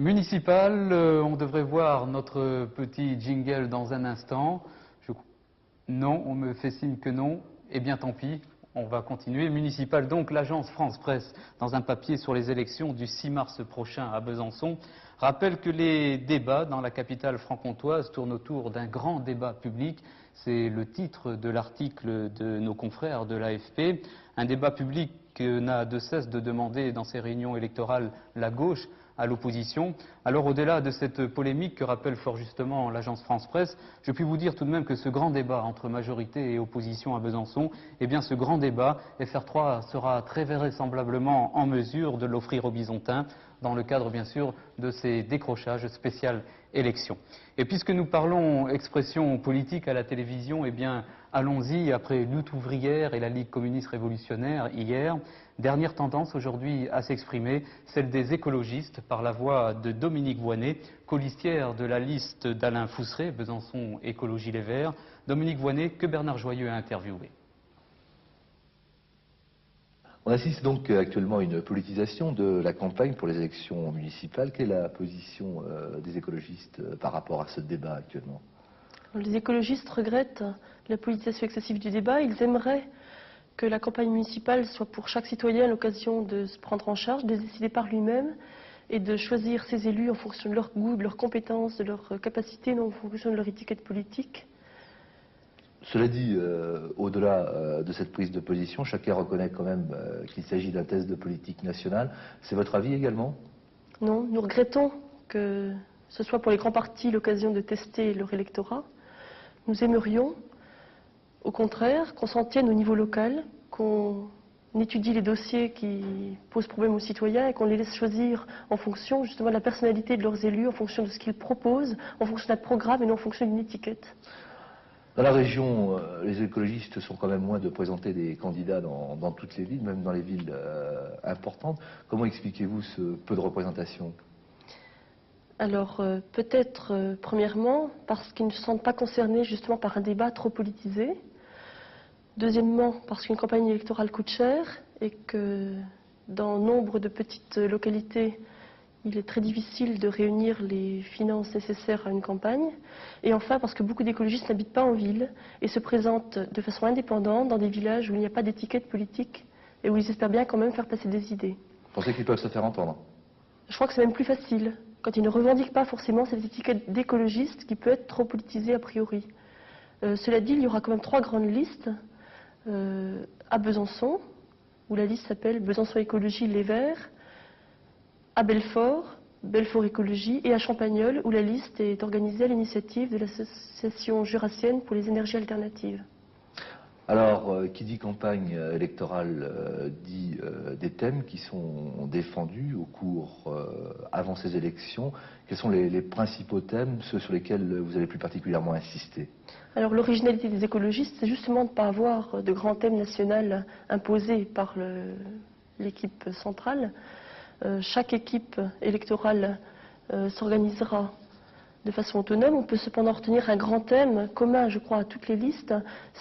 Municipal, on devrait voir notre petit jingle dans un instant. Non, on me fait signe que non. Eh bien tant pis, on va continuer. Municipal donc, l'agence France Presse, dans un papier sur les élections du 6 mars prochain à Besançon, rappelle que les débats dans la capitale franc-comtoise tournent autour d'un grand débat public. C'est le titre de l'article de nos confrères de l'AFP. Un débat public que n'a de cesse de demander dans ses réunions électorales la gauche à l'opposition. Alors au-delà de cette polémique que rappelle fort justement l'agence France Presse, je puis vous dire tout de même que ce grand débat entre majorité et opposition à Besançon, eh bien ce grand débat, FR3 sera très vraisemblablement en mesure de l'offrir aux Bisontins dans le cadre bien sûr de ces décrochages spéciales élections. Et puisque nous parlons expression politique à la télévision, eh bien allons-y après Lutte ouvrière et la Ligue communiste révolutionnaire hier. Dernière tendance aujourd'hui à s'exprimer, celle des écologistes par la voix de Dominique Voynet, colistière de la liste d'Alain Fousseret, Besançon Écologie Les Verts. Dominique Voynet, que Bernard Joyeux a interviewé. On assiste donc actuellement à une politisation de la campagne pour les élections municipales. Quelle est la position des écologistes par rapport à ce débat actuellement? Les écologistes regrettent la politisation excessive du débat. Ils aimeraient que la campagne municipale soit pour chaque citoyen l'occasion de se prendre en charge, de décider par lui-même et de choisir ses élus en fonction de leur goût, de leurs compétences, de leurs capacités, non en fonction de leur étiquette politique. Cela dit, au-delà de cette prise de position, chacun reconnaît quand même qu'il s'agit d'un test de politique nationale. C'est votre avis également? Non, nous regrettons que ce soit pour les grands partis l'occasion de tester leur électorat. Nous aimerions, au contraire, qu'on s'en tienne au niveau local, qu'on étudie les dossiers qui posent problème aux citoyens et qu'on les laisse choisir en fonction justement de la personnalité de leurs élus, en fonction de ce qu'ils proposent, en fonction d'un programme et non en fonction d'une étiquette. Dans la région, les écologistes sont quand même loin de présenter des candidats dans toutes les villes, même dans les villes importantes. Comment expliquez-vous ce peu de représentation? Alors peut-être premièrement parce qu'ils ne se sentent pas concernés justement par un débat trop politisé. Deuxièmement parce qu'une campagne électorale coûte cher et que dans nombre de petites localités, il est très difficile de réunir les finances nécessaires à une campagne. Et enfin, parce que beaucoup d'écologistes n'habitent pas en ville et se présentent de façon indépendante dans des villages où il n'y a pas d'étiquette politique et où ils espèrent bien quand même faire passer des idées. Vous pensez qu'ils peuvent se faire entendre? Je crois que c'est même plus facile, quand ils ne revendiquent pas forcément cette étiquette d'écologiste qui peut être trop politisée a priori. Cela dit, il y aura quand même 3 grandes listes à Besançon, où la liste s'appelle Besançon Écologie Les Verts, à Belfort, Belfort Écologie, et à Champagnole, où la liste est organisée à l'initiative de l'Association jurassienne pour les énergies alternatives. Alors, qui dit campagne électorale dit des thèmes qui sont défendus au cours, avant ces élections. Quels sont les principaux thèmes, ceux sur lesquels vous avez plus particulièrement insisté? Alors, l'originalité des écologistes, c'est justement de ne pas avoir de grands thèmes nationaux imposés par l'équipe centrale. Chaque équipe électorale s'organisera de façon autonome. On peut cependant retenir un grand thème commun, je crois, à toutes les listes,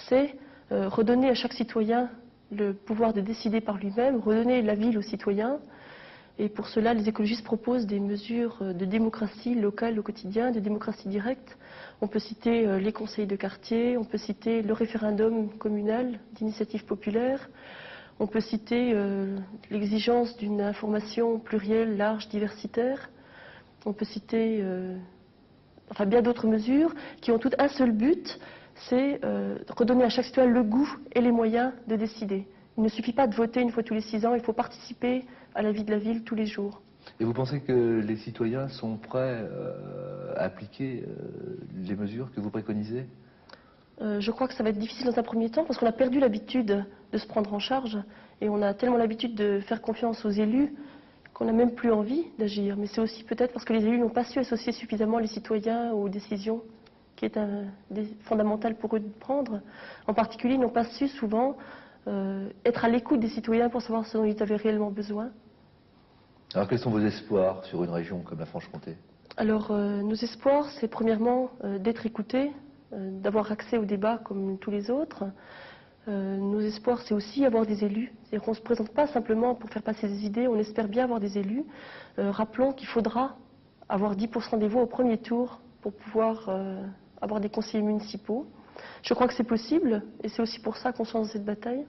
c'est redonner à chaque citoyen le pouvoir de décider par lui-même, redonner la ville aux citoyens. Et pour cela, les écologistes proposent des mesures de démocratie locale au quotidien, de démocratie directe. On peut citer les conseils de quartier, on peut citer le référendum communal d'initiative populaire. On peut citer l'exigence d'une information plurielle, large, diversitaire. On peut citer enfin, bien d'autres mesures qui ont toutes un seul but, c'est redonner à chaque citoyen le goût et les moyens de décider. Il ne suffit pas de voter une fois tous les 6 ans, il faut participer à la vie de la ville tous les jours. Et vous pensez que les citoyens sont prêts à appliquer les mesures que vous préconisez? Je crois que ça va être difficile dans un premier temps parce qu'on a perdu l'habitude de se prendre en charge et on a tellement l'habitude de faire confiance aux élus qu'on n'a même plus envie d'agir. Mais c'est aussi peut-être parce que les élus n'ont pas su associer suffisamment les citoyens aux décisions qui est fondamental pour eux de prendre. En particulier, ils n'ont pas su souvent être à l'écoute des citoyens pour savoir ce dont ils avaient réellement besoin. Alors quels sont vos espoirs sur une région comme la Franche-Comté? Alors nos espoirs, c'est premièrement d'être écoutés, d'avoir accès au débat comme tous les autres. Nos espoirs, c'est aussi avoir des élus. C'est-à-dire qu'on ne se présente pas simplement pour faire passer des idées, on espère bien avoir des élus. Rappelons qu'il faudra avoir 10% des voix au premier tour pour pouvoir avoir des conseillers municipaux. Je crois que c'est possible et c'est aussi pour ça qu'on se lance dans cette bataille.